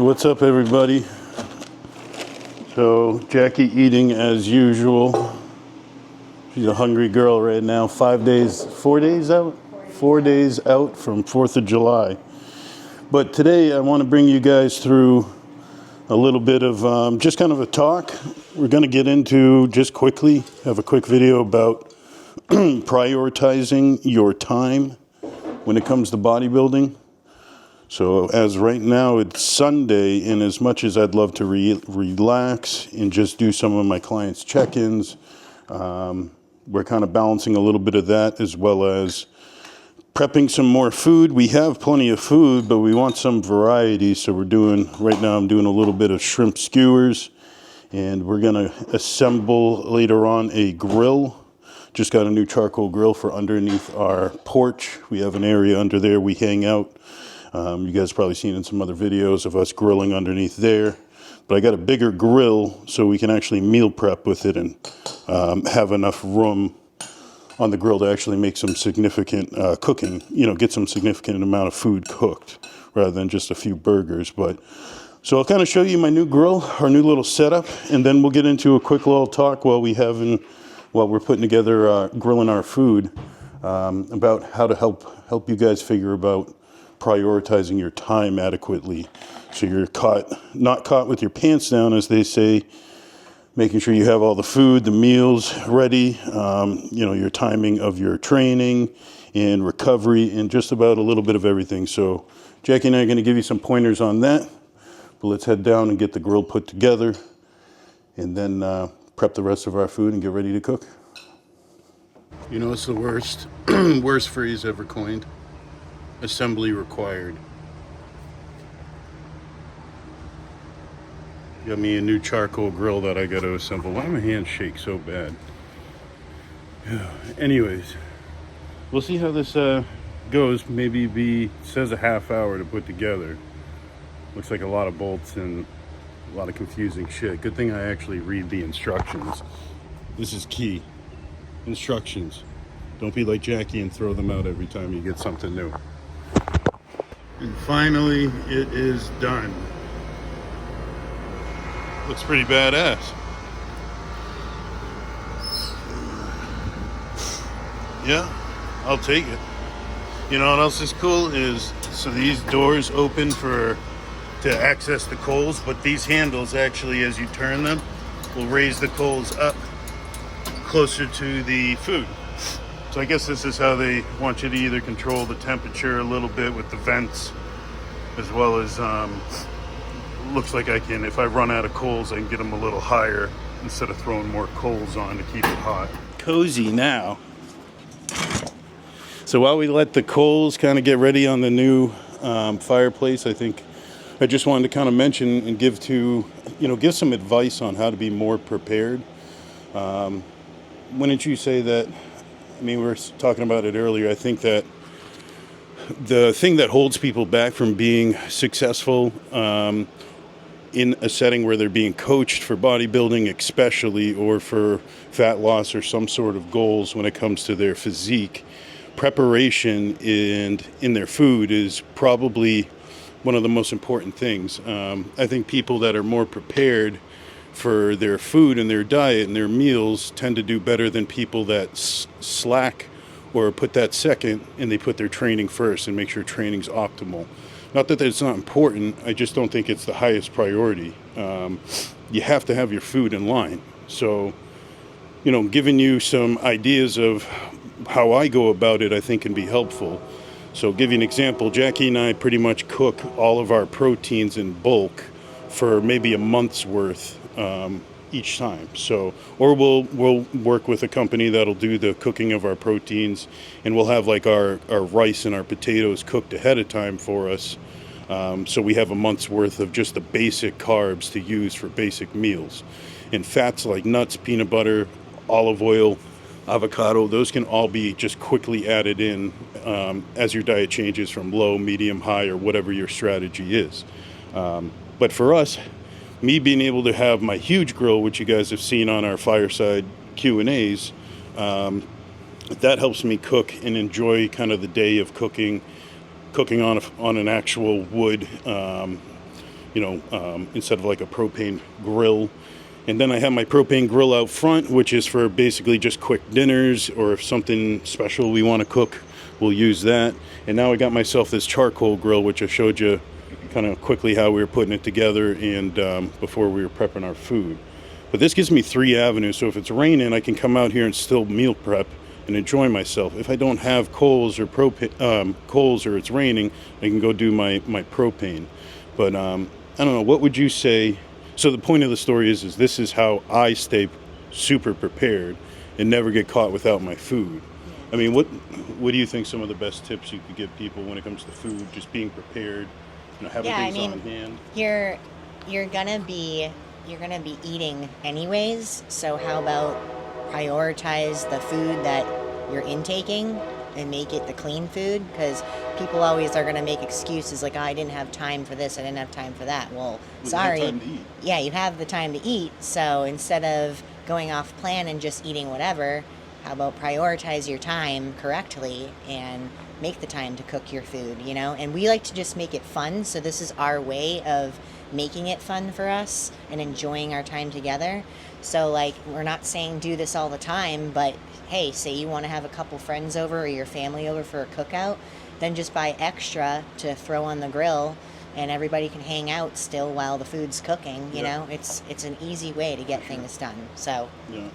What's up, everybody? So Jackie eating as usual. She's a hungry girl right now. 4 days out? 4 days out from 4th of July. But today I want to bring you guys through a little bit of just kind of a talk. We're going to get into, just quickly, have a quick video about prioritizing your time when it comes to bodybuilding. So as right now it's Sunday, and as much as I'd love to relax and just do some of my clients' check-ins, we're kind of balancing a little bit of that as well as prepping some more food. We have plenty of food, but we want some variety. So I'm doing a little bit of shrimp skewers, and we're gonna assemble later on a grill. Just got a new charcoal grill for underneath our porch. We have an area under there we hang out. You guys probably seen in some other videos of us grilling underneath there. But I got a bigger grill so we can actually meal prep with it and have enough room on the grill to actually make some significant cooking, get some significant amount of food cooked rather than just a few burgers. So I'll kind of show you my new grill, our new little setup, and then we'll get into a quick little talk while we're putting together grilling our food about how to help you guys figure about prioritizing your time adequately, so you're not caught with your pants down, as they say. Making sure you have all the food, the meals ready, your timing of your training and recovery, and just about a little bit of everything. So Jackie and I are going to give you some pointers on that, but let's head down and get the grill put together, and then prep the rest of our food and get ready to cook. It's the worst phrase ever coined. Assembly required. Got me a new charcoal grill that I got to assemble. Why do my hands shake so bad? Anyways, we'll see how this goes. Maybe says a half hour to put together. Looks like a lot of bolts and a lot of confusing shit. Good thing I actually read the instructions. This is key. Instructions. Don't be like Jackie and throw them out every time you get something new. And finally, it is done. Looks pretty badass. Yeah, I'll take it. You know what else is cool is, so these doors open to access the coals, but these handles actually, as you turn them, will raise the coals up closer to the food. So I guess this is how they want you to either control the temperature a little bit with the vents, as well as looks like if I run out of coals, I can get them a little higher instead of throwing more coals on to keep it hot. Cozy now. So while we let the coals kind of get ready on the new fireplace, I think I just wanted to kind of mention and give some advice on how to be more prepared. Wouldn't you say that? We were talking about it earlier. I think that the thing that holds people back from being successful in a setting where they're being coached for bodybuilding especially, or for fat loss or some sort of goals when it comes to their physique, preparation and in their food is probably one of the most important things. I think people that are more prepared for their food and their diet and their meals tend to do better than people that slack or put that second and they put their training first and make sure training's optimal. Not that it's not important, I just don't think it's the highest priority. You have to have your food in line. So, giving you some ideas of how I go about it, I think can be helpful. So give you an example, Jackie and I pretty much cook all of our proteins in bulk for maybe a month's worth each time. So, or we'll work with a company that'll do the cooking of our proteins, and we'll have like our rice and our potatoes cooked ahead of time for us. So we have a month's worth of just the basic carbs to use for basic meals. And fats like nuts, peanut butter, olive oil, avocado, those can all be just quickly added in as your diet changes from low, medium, high, or whatever your strategy is. But for us, me being able to have my huge grill, which you guys have seen on our fireside Q&As, that helps me cook and enjoy kind of the day of cooking on an actual wood instead of like a propane grill. And then I have my propane grill out front, which is for basically just quick dinners, or if something special we want to cook, we'll use that. And now I got myself this charcoal grill, which I showed you kind of quickly how we were putting it together and before we were prepping our food. But this gives me 3 avenues. So if it's raining, I can come out here and still meal prep and enjoy myself. If I don't have coals or coals, or it's raining, I can go do my propane. But I don't know, what would you say? So the point of the story is this is how I stay super prepared and never get caught without my food. I mean, what do you think some of the best tips you could give people when it comes to food, just being prepared, having things on hand? You're gonna be eating anyways, so how about prioritize the food that you're intaking and make it the clean food? Because people always are going to make excuses like, oh, I didn't have time for this, I didn't have time for that. Well, sorry. You have time to eat. Yeah, you have the time to eat. So instead of going off plan and just eating whatever, how about prioritize your time correctly and make the time to cook your food, And we like to just make it fun. So this is our way of making it fun for us and enjoying our time together. So like, we're not saying do this all the time, but hey, say you want to have a couple friends over or your family over for a cookout, then just buy extra to throw on the grill and everybody can hang out still while the food's cooking, you know? It's an easy way to get things done. So yeah.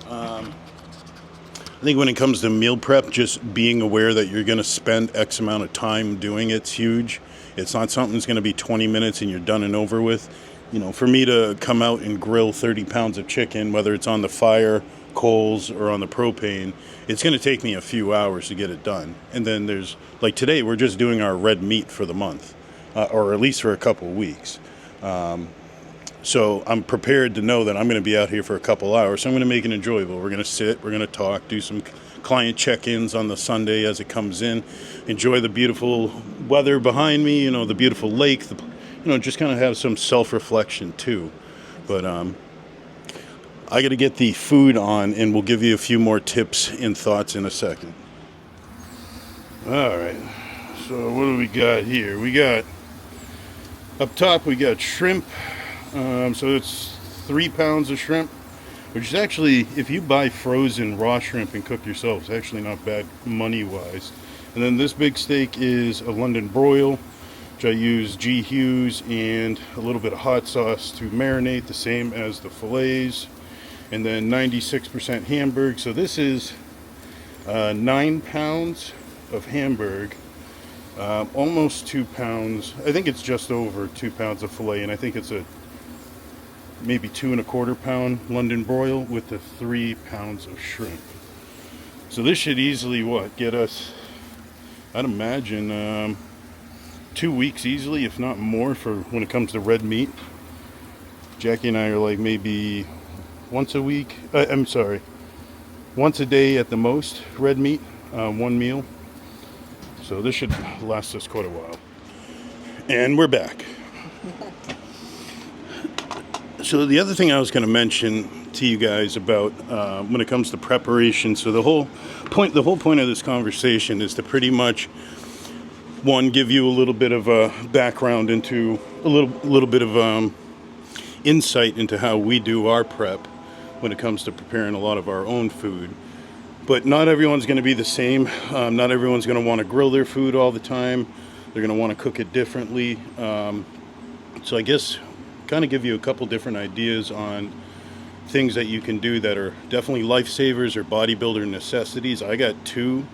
I think when it comes to meal prep, just being aware that you're going to spend X amount of time doing it's huge. It's not something that's going to be 20 minutes and you're done and over with. For me to come out and grill 30 pounds of chicken, whether it's on the fire, coals, or on the propane, it's going to take me a few hours to get it done. And then there's, like today, we're just doing our red meat for the month, or at least for a couple of weeks. So I'm prepared to know that I'm going to be out here for a couple hours. So I'm going to make it enjoyable. We're going to sit, we're going to talk, do some client check-ins on the Sunday as it comes in, enjoy the beautiful weather behind me, the beautiful lake, just kind of have some self-reflection too. But I got to get the food on, and we'll give you a few more tips and thoughts in a second. All right, so what do we got here? We got, up top, we got shrimp. So it's 3 pounds of shrimp, which is actually, if you buy frozen raw shrimp and cook yourself, it's actually not bad money-wise. And then this big steak is a London broil, which I use G. Hughes and a little bit of hot sauce to marinate, the same as the fillets. And then 96% Hamburg. So this is 9 pounds of Hamburg, almost 2 pounds. I think it's just over 2 pounds of filet, and I think it's a maybe 2¼ pound London broil with the 3 pounds of shrimp. So this should easily get us, I'd imagine, 2 weeks easily, if not more, for when it comes to red meat. Jackie and I are like maybe once a week, once a day at the most, red meat, one meal. So this should last us quite a while. And we're back. So the other thing I was going to mention to you guys about when it comes to preparation, so the whole point of this conversation is to pretty much, one, give you a little bit of a background into a little bit of insight into how we do our prep when it comes to preparing a lot of our own food. But not everyone's going to be the same. Not everyone's going to want to grill their food all the time. They're going to want to cook it differently. So I guess kind of give you a couple different ideas on things that you can do that are definitely lifesavers or bodybuilder necessities. I got 2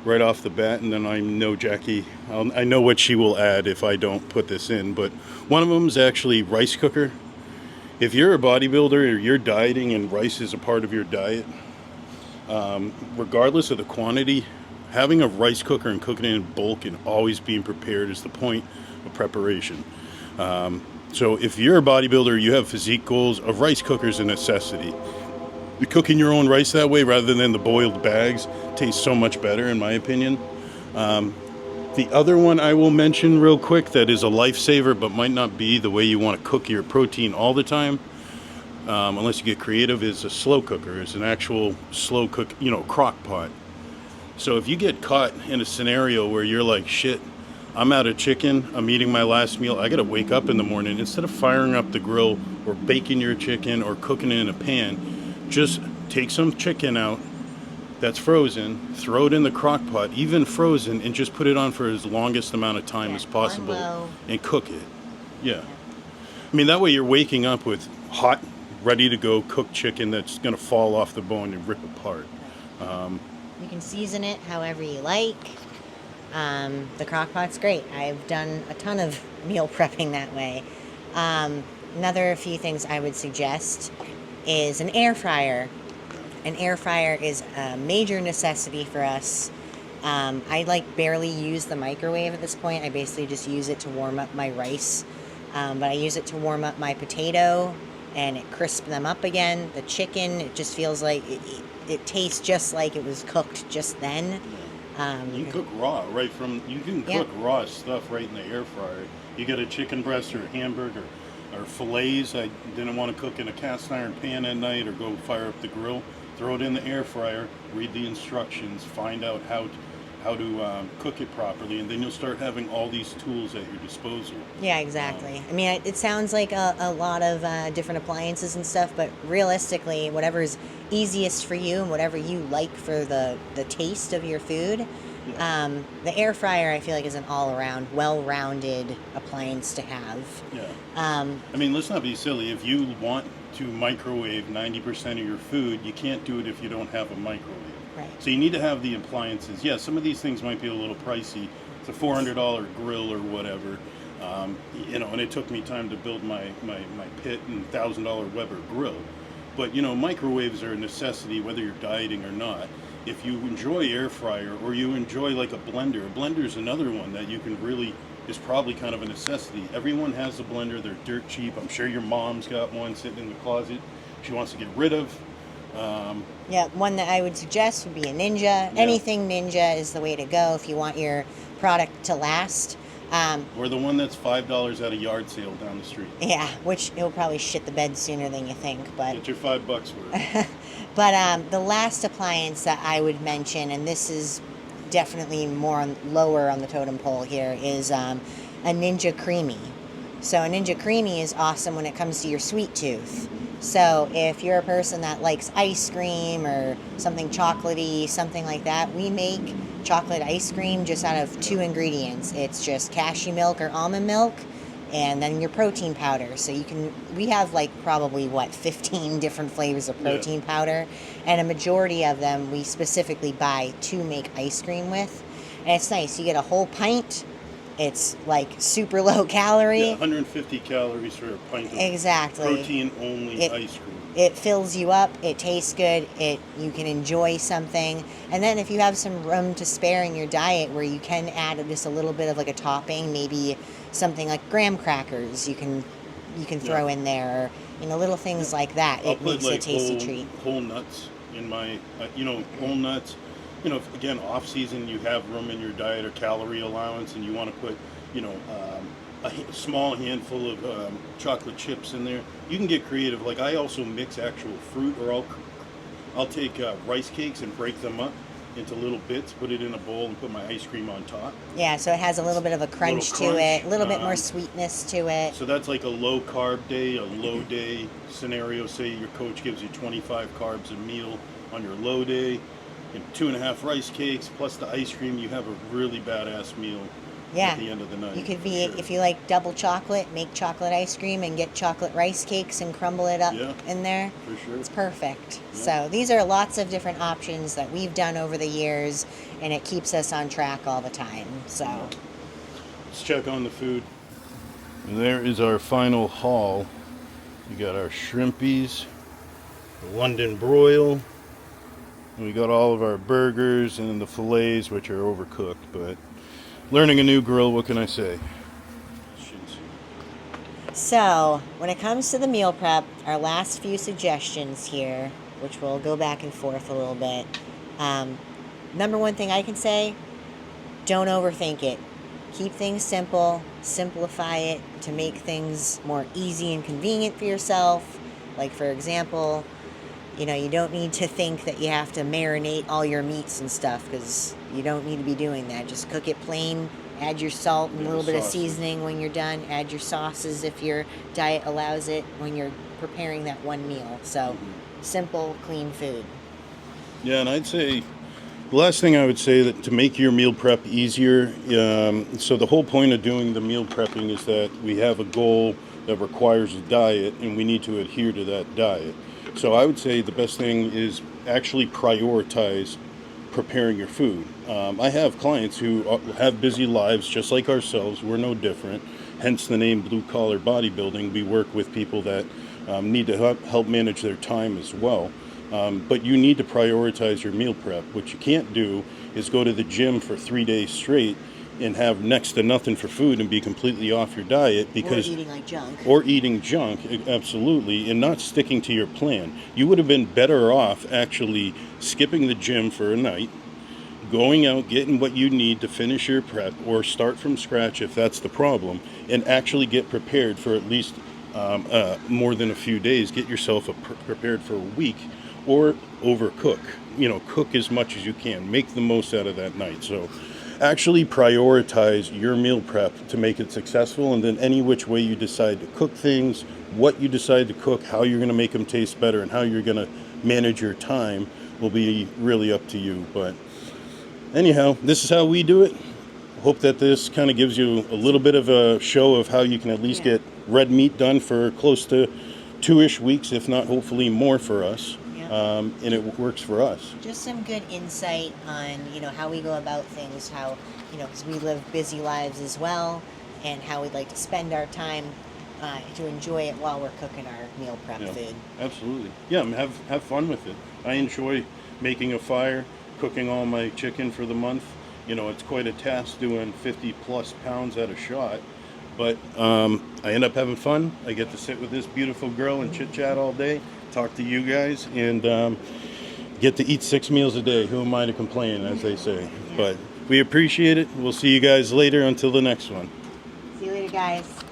right off the bat, and then I know Jackie, I know what she will add if I don't put this in, but one of them is actually rice cooker. If you're a bodybuilder or you're dieting and rice is a part of your diet, regardless of the quantity, having a rice cooker and cooking it in bulk and always being prepared is the point of preparation. So if you're a bodybuilder, you have physique goals, a rice cooker is a necessity. Cooking your own rice that way rather than the boiled bags tastes so much better, in my opinion. The other one I will mention real quick that is a lifesaver but might not be the way you want to cook your protein all the time, unless you get creative, is a slow cooker. It's an actual slow cook, crock pot. So if you get caught in a scenario where you're like, shit, I'm out of chicken, I'm eating my last meal, I gotta wake up in the morning. Instead of firing up the grill or baking your chicken or cooking it in a pan, just take some chicken out that's frozen, throw it in the crock pot, even frozen, and just put it on for as longest amount of time as possible and cook it. Yeah. I mean, that way you're waking up with hot, ready to go cooked chicken that's going to fall off the bone and rip apart. You can season it however you like. The crock pot's great. I've done a ton of meal prepping that way. Another few things I would suggest is an air fryer. An air fryer is a major necessity for us. I like barely use the microwave at this point. I basically just use it to warm up my rice. But I use it to warm up my potato and it crisps them up again. The chicken, it just feels like it tastes just like it was cooked just then. You can cook raw right from, you can cook raw stuff right in the air fryer. You get a chicken breast or a hamburger or fillets. I didn't want to cook in a cast iron pan at night or go fire up the grill. Throw it in the air fryer, read the instructions, find out how to cook it properly, and then you'll start having all these tools at your disposal. Yeah, exactly. I mean, it sounds like a lot of different appliances and stuff, but realistically, whatever's easiest for you and whatever you like for the taste of your food, the air fryer I feel like is an all-around, well-rounded appliance to have. Yeah. I mean, let's not be silly. If you want to microwave 90% of your food, you can't do it if you don't have a microwave. Right. So you need to have the appliances. Yeah, some of these things might be a little pricey. It's a $400 grill or whatever. And it took me time to build my pit and $1,000 Weber grill. But, microwaves are a necessity whether you're dieting or not. If you enjoy air fryer or you enjoy like a blender is another one that you can really, is probably kind of a necessity. Everyone has a blender. They're dirt cheap. I'm sure your mom's got one sitting in the closet she wants to get rid of. One that I would suggest would be a Ninja. Yeah. Anything Ninja is the way to go if you want your product to last. Or the one that's $5 at a yard sale down the street. Yeah, which it'll probably shit the bed sooner than you think. But get your $5 worth. But the last appliance that I would mention, and this is definitely lower on the totem pole here, is a Ninja Creamy. So a Ninja Creamy is awesome when it comes to your sweet tooth. So if you're a person that likes ice cream or something chocolatey, something like that, we make chocolate ice cream just out of 2 ingredients. It's just cashew milk or almond milk and then your protein powder. So we have like probably 15 different flavors of protein powder, and a majority of them we specifically buy to make ice cream with. And it's nice. You get a whole pint. It's like super low calorie. Yeah, 150 calories for a pint of protein only ice cream. It fills you up. It tastes good. You can enjoy something. And then if you have some room to spare in your diet where you can add just a little bit of like a topping, maybe something like graham crackers you can throw in there, or little things like that. It makes it a tasty treat. Whole nuts in my whole nuts. Again, off season, you have room in your diet or calorie allowance, and you want to put, a small handful of chocolate chips in there. You can get creative. Like I also mix actual fruit, or I'll take rice cakes and break them up into little bits, put it in a bowl, and put my ice cream on top. Yeah, so it has a little bit of a crunch to it, a little bit more sweetness to it. So that's like a low carb day, a low day scenario. Say your coach gives you 25 carbs a meal on your low day. And 2.5 rice cakes plus the ice cream, you have a really badass meal at the end of the night. You could be, if you like double chocolate, make chocolate ice cream and get chocolate rice cakes and crumble it up in there. For sure. It's perfect. Yeah. So these are lots of different options that we've done over the years, and it keeps us on track all the time. So let's check on the food. And there is our final haul. We got our shrimpies, the London broil. And we got all of our burgers and the fillets, which are overcooked, but learning a new grill, what can I say? So, when it comes to the meal prep, our last few suggestions here, which we'll go back and forth a little bit. Number one thing I can say, don't overthink it. Keep things simple, simplify it to make things more easy and convenient for yourself. Like, for example, you don't need to think that you have to marinate all your meats and stuff, because you don't need to be doing that. Just cook it plain, Add your salt and a little bit of sauces. seasoning when you're done. Add your sauces if your diet allows it when you're preparing that one meal. So simple, clean food. Yeah, and I'd say the last thing I would say that to make your meal prep easier, so the whole point of doing the meal prepping is that we have a goal that requires a diet and we need to adhere to that diet. So I would say the best thing is actually prioritize preparing your food. I have clients who have busy lives just like ourselves. We're no different. Hence the name Bluecollar Bodybuilding. We work with people that need to help manage their time as well. But you need to prioritize your meal prep. What you can't do is go to the gym for 3 days straight and have next to nothing for food and be completely off your diet because Or eating junk. Absolutely, and not sticking to your plan. You would have been better off actually skipping the gym for a night, going out, getting what you need to finish your prep or start from scratch if that's the problem, and actually get prepared for at least more than a few days. Get yourself prepared for a week, or overcook. Cook as much as you can. Make the most out of that night. So actually prioritize your meal prep to make it successful, and then any which way you decide to cook things, what you decide to cook, how you're going to make them taste better, and how you're going to manage your time will be really up to you. But anyhow, this is how we do it. Hope that this kind of gives you a little bit of a show of how you can at least get red meat done for close to 2-ish weeks, if not hopefully more for us. And it works for us. Just some good insight on, how we go about things, how, because we live busy lives as well, and how we'd like to spend our time to enjoy it while we're cooking our meal prep food. Absolutely. Yeah, have fun with it. I enjoy making a fire, cooking all my chicken for the month. It's quite a task doing 50 plus pounds at a shot. But I end up having fun. I get to sit with this beautiful girl and chit chat all day, talk to you guys, and get to eat 6 meals a day. Who am I to complain, as they say? But we appreciate it. We'll see you guys later until the next one. See you later, guys.